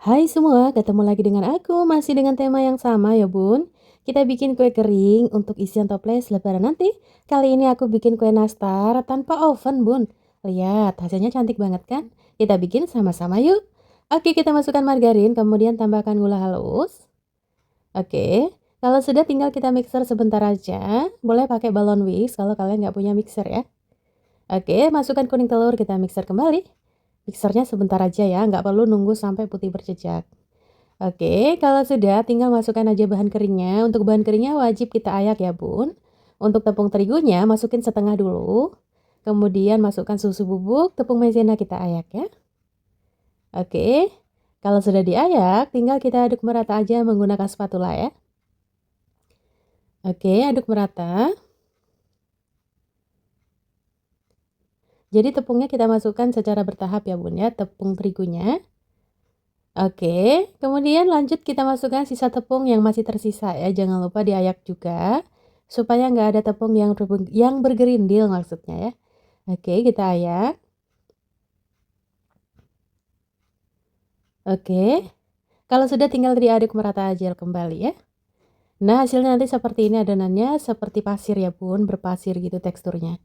Hai semua, ketemu lagi dengan aku, masih dengan tema yang sama ya bun. Kita bikin kue kering untuk isian toples lebaran nanti. Kali ini aku bikin kue nastar tanpa oven bun. Lihat, hasilnya cantik banget kan? Kita bikin sama-sama yuk. Oke, kita masukkan margarin, kemudian tambahkan gula halus. Oke, kalau sudah tinggal kita mixer sebentar aja. Boleh pakai balon whisk kalau kalian nggak punya mixer ya. Oke, masukkan kuning telur, kita mixer kembali. Mixernya sebentar aja ya, nggak perlu nunggu sampai putih berjejak. Oke, kalau sudah tinggal masukkan aja bahan keringnya. Untuk bahan keringnya wajib kita ayak ya bun. Untuk tepung terigunya masukin setengah dulu. Kemudian masukkan susu bubuk, tepung maizena kita ayak ya. Oke, kalau sudah diayak tinggal kita aduk merata aja menggunakan spatula ya. Oke, aduk merata. Jadi tepungnya kita masukkan secara bertahap ya bun ya, tepung terigunya. Oke, kemudian lanjut kita masukkan sisa tepung yang masih tersisa ya, jangan lupa diayak juga, supaya nggak ada tepung yang bergerindil maksudnya ya. Oke, kita ayak. Oke, kalau sudah tinggal diaduk merata aja kembali ya. Nah, hasilnya nanti seperti ini adonannya, seperti pasir ya bun, berpasir gitu teksturnya.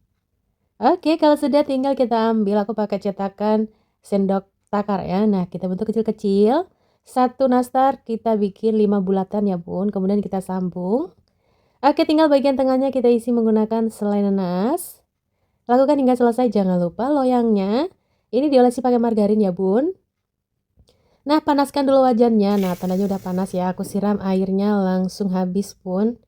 Oke, kalau sudah tinggal kita ambil, aku pakai cetakan sendok takar ya. Nah, kita bentuk kecil-kecil. Satu nastar kita bikin 5 bulatan ya bun, kemudian kita sambung. Oke, tinggal bagian tengahnya kita isi menggunakan selai nanas. Lakukan hingga selesai, jangan lupa loyangnya. Ini diolesi pakai margarin ya bun. Nah, panaskan dulu wajannya. Nah, tandanya udah panas ya, aku siram airnya langsung habis pun.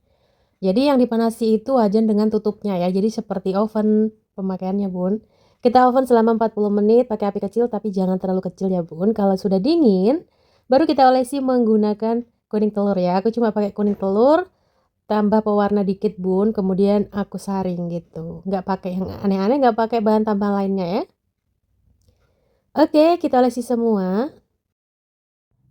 Jadi yang dipanasi itu wajan dengan tutupnya ya, jadi seperti oven pemakaiannya bun. Kita oven selama 40 menit pakai api kecil tapi jangan terlalu kecil ya bun. Kalau sudah dingin, baru kita olesi menggunakan kuning telur ya. Aku cuma pakai kuning telur, tambah pewarna dikit bun, kemudian aku saring gitu. Nggak pakai yang aneh-aneh, nggak pakai bahan tambahan lainnya ya. Oke, kita olesi semua.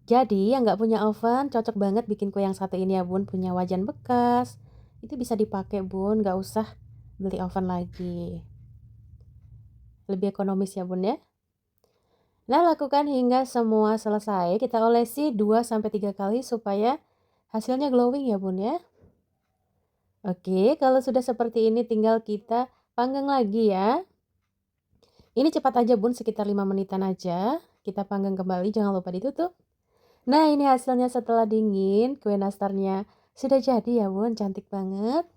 Jadi yang nggak punya oven cocok banget bikin kue yang satu ini ya bun, punya wajan bekas. Itu bisa dipakai bun, nggak usah beli oven lagi. Lebih ekonomis ya bun ya. Nah, lakukan hingga semua selesai. Kita olesi 2-3 kali supaya hasilnya glowing ya bun ya. Oke, kalau sudah seperti ini tinggal kita panggang lagi ya. Ini cepat aja bun, sekitar 5 menitan aja. Kita panggang kembali, jangan lupa ditutup. Nah, ini hasilnya setelah dingin. Kue nastarnya sudah jadi ya bun, cantik banget.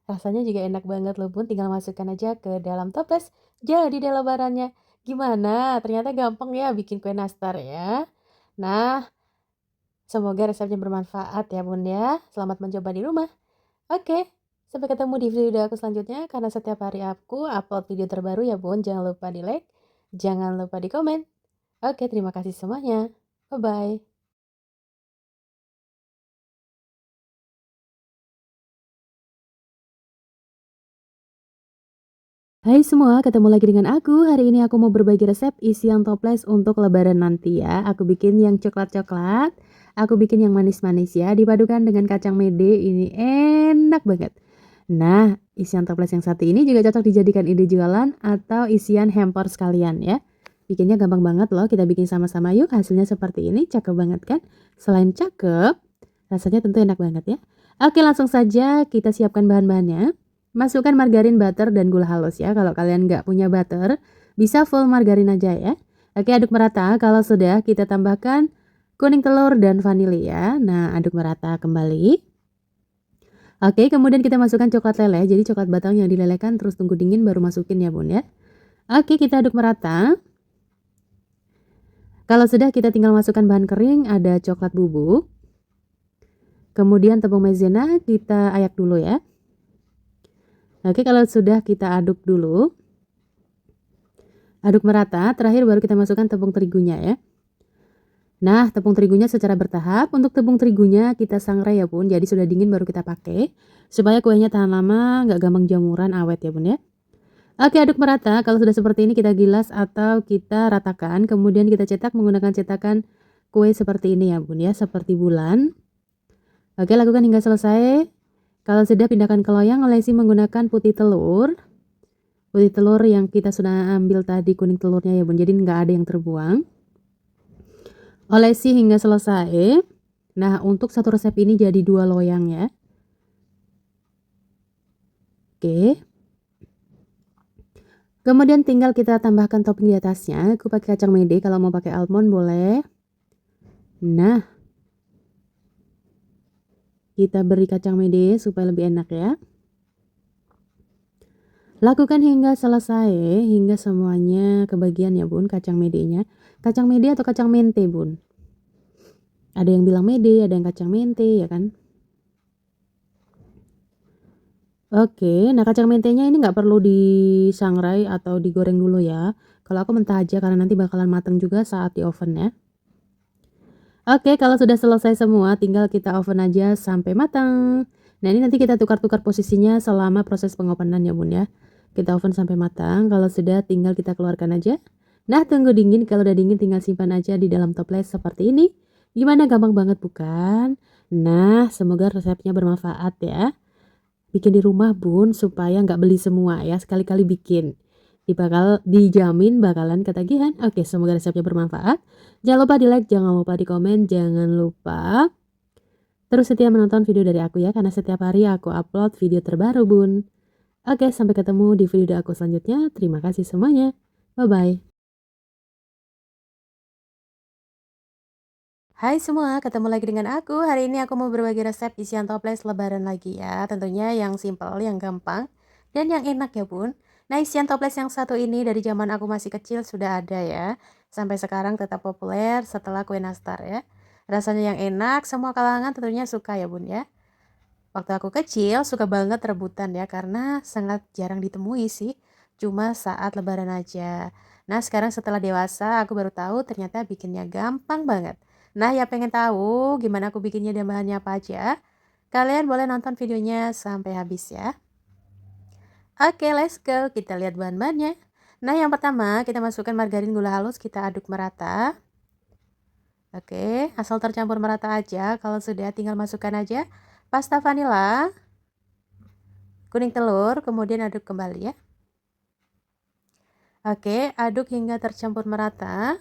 Rasanya juga enak banget loh bun, tinggal masukkan aja ke dalam toples. Jadi deh lebarannya. Gimana? Ternyata gampang ya bikin kue nastar ya. Nah, semoga resepnya bermanfaat ya bun ya. Selamat mencoba di rumah. Oke, sampai ketemu di video aku selanjutnya. Karena setiap hari aku upload video terbaru ya bun. Jangan lupa di like, jangan lupa di komen. Oke, terima kasih semuanya. Bye-bye. Hai semua, ketemu lagi dengan aku. Hari ini aku mau berbagi resep isian toples untuk lebaran nanti ya. Aku bikin yang coklat-coklat, aku bikin yang manis-manis ya. Dipadukan dengan kacang mede, ini enak banget. Nah, isian toples yang satu ini juga cocok dijadikan ide jualan atau isian hamper sekalian ya. Bikinnya gampang banget loh, kita bikin sama-sama yuk. Hasilnya seperti ini, cakep banget kan? Selain cakep, rasanya tentu enak banget ya. Oke, langsung saja kita siapkan bahan-bahannya. Masukkan margarin, butter, dan gula halus ya. Kalau kalian nggak punya butter, bisa full margarin aja ya. Oke, aduk merata. Kalau sudah, kita tambahkan kuning telur dan vanili ya. Nah, aduk merata kembali. Oke, kemudian kita masukkan coklat leleh. Jadi coklat batang yang dilelehkan terus tunggu dingin baru masukin ya bun ya. Oke, kita aduk merata. Kalau sudah, kita tinggal masukkan bahan kering. Ada coklat bubuk. Kemudian tepung maizena kita ayak dulu ya. Oke, kalau sudah kita aduk dulu. Aduk merata, terakhir baru kita masukkan tepung terigunya ya. Nah, tepung terigunya secara bertahap. Untuk tepung terigunya kita sangrai ya bun, jadi sudah dingin baru kita pakai. Supaya kuenya tahan lama, nggak gampang jamuran, awet ya bun ya. Oke, aduk merata. Kalau sudah seperti ini kita gilas atau kita ratakan. Kemudian kita cetak menggunakan cetakan kue seperti ini ya bun ya, seperti bulan. Oke, lakukan hingga selesai. Kalau sudah, pindahkan ke loyang, olesi menggunakan putih telur. Putih telur yang kita sudah ambil tadi kuning telurnya ya bun, jadi nggak ada yang terbuang. Olesi hingga selesai. Nah, untuk satu resep ini jadi 2 loyang ya. Oke. Kemudian tinggal kita tambahkan topping di atasnya. Aku pakai kacang mede, kalau mau pakai almond boleh. Nah, kita beri kacang mede supaya lebih enak ya. Lakukan hingga selesai, hingga semuanya kebagian ya bun, kacang medenya. Kacang mede atau kacang mente bun. Ada yang bilang mede, ada yang kacang mente ya kan. Oke, nah kacang mentenya ini nggak perlu disangrai atau digoreng dulu ya. Kalau aku mentah aja karena nanti bakalan mateng juga saat di oven ya. Oke, kalau sudah selesai semua, tinggal kita oven aja sampai matang. Nah, ini nanti kita tukar-tukar posisinya selama proses pengopenan ya bun ya. Kita oven sampai matang, kalau sudah tinggal kita keluarkan aja. Nah, tunggu dingin, kalau udah dingin tinggal simpan aja di dalam toples seperti ini. Gimana, gampang banget bukan? Nah, semoga resepnya bermanfaat ya. Bikin di rumah bun, supaya nggak beli semua ya, sekali-kali bikin. Dijamin bakalan ketagihan. Oke, semoga resepnya bermanfaat. Jangan lupa di like, jangan lupa di komen, jangan lupa terus setia menonton video dari aku ya, karena setiap hari aku upload video terbaru bun. Oke, sampai ketemu di video aku selanjutnya. Terima kasih semuanya. Bye-bye. Hai semua, ketemu lagi dengan aku. Hari ini aku mau berbagi resep isian toples lebaran lagi ya. Tentunya yang simple, yang gampang, dan yang enak ya bun. Nah, isian toples yang satu ini dari zaman aku masih kecil sudah ada ya. Sampai sekarang tetap populer setelah kue nastar ya. Rasanya yang enak, semua kalangan tentunya suka ya bun ya. Waktu aku kecil suka banget rebutan ya, karena sangat jarang ditemui sih. Cuma saat lebaran aja. Nah, sekarang setelah dewasa aku baru tahu ternyata bikinnya gampang banget. Nah, ya pengen tahu gimana aku bikinnya dan bahannya apa aja? Kalian boleh nonton videonya sampai habis ya. Oke, let's go. Kita lihat bahan-bahannya. Nah, yang pertama kita masukkan margarin, gula halus, kita aduk merata. Oke, asal tercampur merata aja. Kalau sudah tinggal masukkan aja pasta vanila, kuning telur, kemudian aduk kembali ya. Oke, aduk hingga tercampur merata.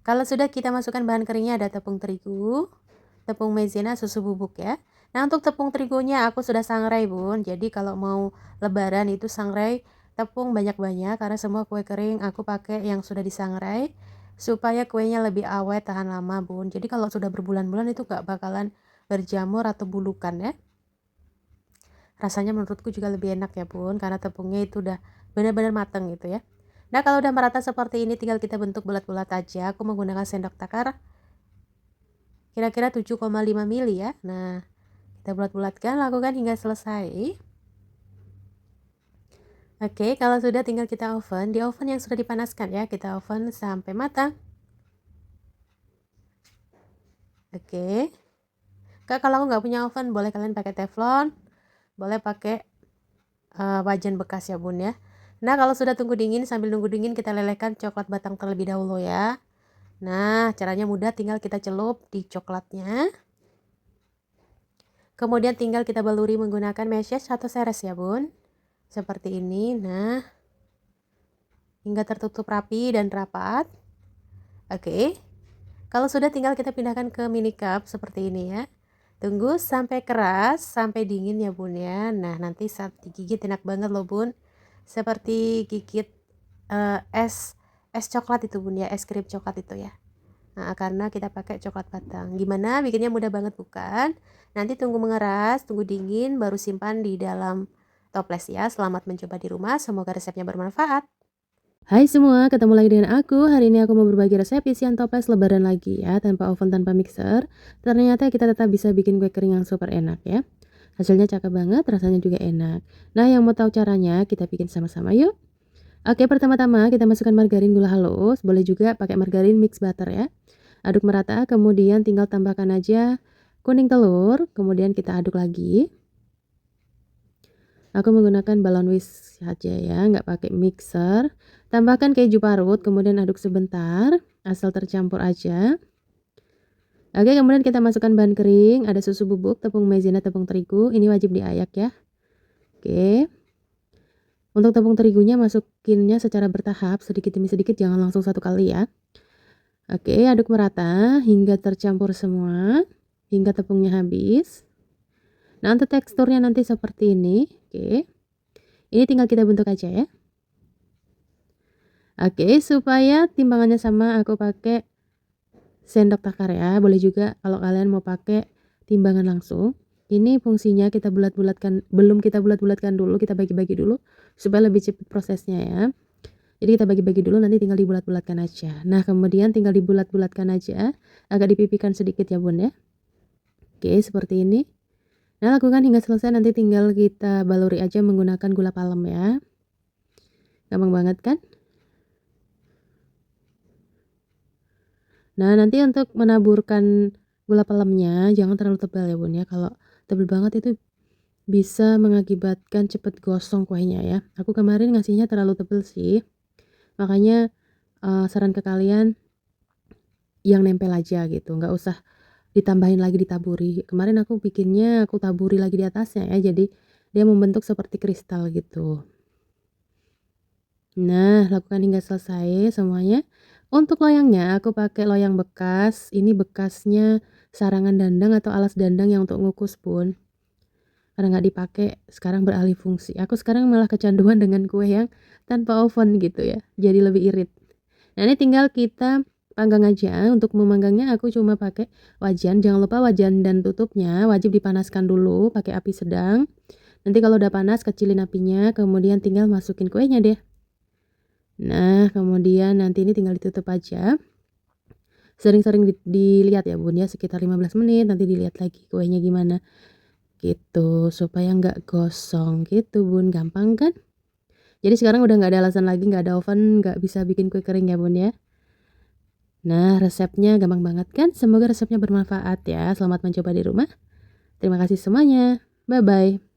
Kalau sudah, kita masukkan bahan keringnya, ada tepung terigu, tepung maizena, susu bubuk ya. Nah, untuk tepung terigunya aku sudah sangrai bun. Jadi kalau mau lebaran itu sangrai tepung banyak-banyak, karena semua kue kering aku pakai yang sudah disangrai supaya kuenya lebih awet, tahan lama bun. Jadi kalau sudah berbulan-bulan itu gak bakalan berjamur atau bulukan ya. Rasanya menurutku juga lebih enak ya bun, karena tepungnya itu udah benar-benar mateng gitu ya. Nah, kalau udah merata seperti ini tinggal kita bentuk bulat-bulat aja. Aku menggunakan sendok takar kira-kira 7,5 mili ya. Nah, kita bulat-bulatkan, lakukan hingga selesai. Oke, kalau sudah tinggal kita oven. Di oven yang sudah dipanaskan ya, kita oven sampai matang. Oke. Kalau aku nggak punya oven, boleh kalian pakai teflon, boleh pakai wajan bekas ya bun ya. Nah, kalau sudah tunggu dingin, sambil nunggu dingin kita lelehkan coklat batang terlebih dahulu ya. Nah, caranya mudah, tinggal kita celup di coklatnya. Kemudian tinggal kita baluri menggunakan meshes atau seres ya bun. Seperti ini. Nah, hingga tertutup rapi dan rapat. Oke. Kalau sudah, tinggal kita pindahkan ke mini cup seperti ini ya. Tunggu sampai keras, sampai dingin ya bun ya. Nah, nanti saat digigit enak banget loh bun. Seperti gigit es coklat itu bun ya, es krim coklat itu ya. Nah, karena kita pakai coklat batang. Gimana, bikinnya mudah banget bukan? Nanti tunggu mengeras, tunggu dingin, baru simpan di dalam toples ya. Selamat mencoba di rumah, semoga resepnya bermanfaat. Hai semua, ketemu lagi dengan aku. Hari ini aku mau berbagi resep isian toples lebaran lagi ya, tanpa oven, tanpa mixer. Ternyata kita tetap bisa bikin kue kering yang super enak ya. Hasilnya cakep banget, rasanya juga enak. Nah, yang mau tahu caranya, kita bikin sama-sama yuk. Oke, pertama-tama kita masukkan margarin, gula halus, boleh juga pakai margarin mix butter ya. Aduk merata, kemudian tinggal tambahkan aja kuning telur, kemudian kita aduk lagi. Aku menggunakan balon whisk saja ya, nggak pakai mixer. Tambahkan keju parut, kemudian aduk sebentar, asal tercampur aja. Oke, kemudian kita masukkan bahan kering, ada susu bubuk, tepung maizena, tepung terigu, ini wajib diayak ya. Oke. Untuk tepung terigunya masukinnya secara bertahap, sedikit demi sedikit, jangan langsung satu kali ya. Oke, aduk merata hingga tercampur semua, hingga tepungnya habis. Nah, untuk teksturnya nanti seperti ini. Oke, ini tinggal kita bentuk aja ya. Oke, supaya timbangannya sama, aku pakai sendok takar ya. Boleh juga kalau kalian mau pakai timbangan langsung. Ini fungsinya kita bulat-bulatkan, belum kita bulat-bulatkan dulu, kita bagi-bagi dulu supaya lebih cepat prosesnya ya. Jadi kita bagi-bagi dulu, nanti tinggal dibulat-bulatkan aja. Nah, kemudian tinggal dibulat-bulatkan aja, agak dipipikan sedikit ya bun ya. Oke, seperti ini. Nah, lakukan hingga selesai, nanti tinggal kita baluri aja menggunakan gula palem ya. Gampang banget kan? Nah, nanti untuk menaburkan gula palemnya jangan terlalu tebal ya bun ya. Kalau tebal banget itu bisa mengakibatkan cepet gosong kuenya ya. Aku kemarin ngasihnya terlalu tebal sih. Makanya saran ke kalian yang nempel aja gitu, nggak usah ditambahin lagi, ditaburi. Kemarin aku bikinnya aku taburi lagi di atasnya ya, jadi dia membentuk seperti kristal gitu. Nah, lakukan hingga selesai semuanya. Untuk loyangnya aku pakai loyang bekas, ini bekasnya sarangan dandang atau alas dandang yang untuk ngukus pun. Karena nggak dipakai, sekarang beralih fungsi. Aku sekarang malah kecanduan dengan kue yang tanpa oven gitu ya, jadi lebih irit. Nah, ini tinggal kita panggang aja. Untuk memanggangnya aku cuma pakai wajan. Jangan lupa wajan dan tutupnya wajib dipanaskan dulu pakai api sedang. Nanti kalau udah panas, kecilin apinya, kemudian tinggal masukin kuenya deh. Nah, kemudian nanti ini tinggal ditutup aja. Sering-sering dilihat ya bun ya, sekitar 15 menit, nanti dilihat lagi kuenya gimana. Gitu, supaya nggak gosong gitu bun, gampang kan? Jadi sekarang udah nggak ada alasan lagi, nggak ada oven, nggak bisa bikin kue kering ya bun ya. Nah, resepnya gampang banget kan? Semoga resepnya bermanfaat ya. Selamat mencoba di rumah. Terima kasih semuanya. Bye-bye.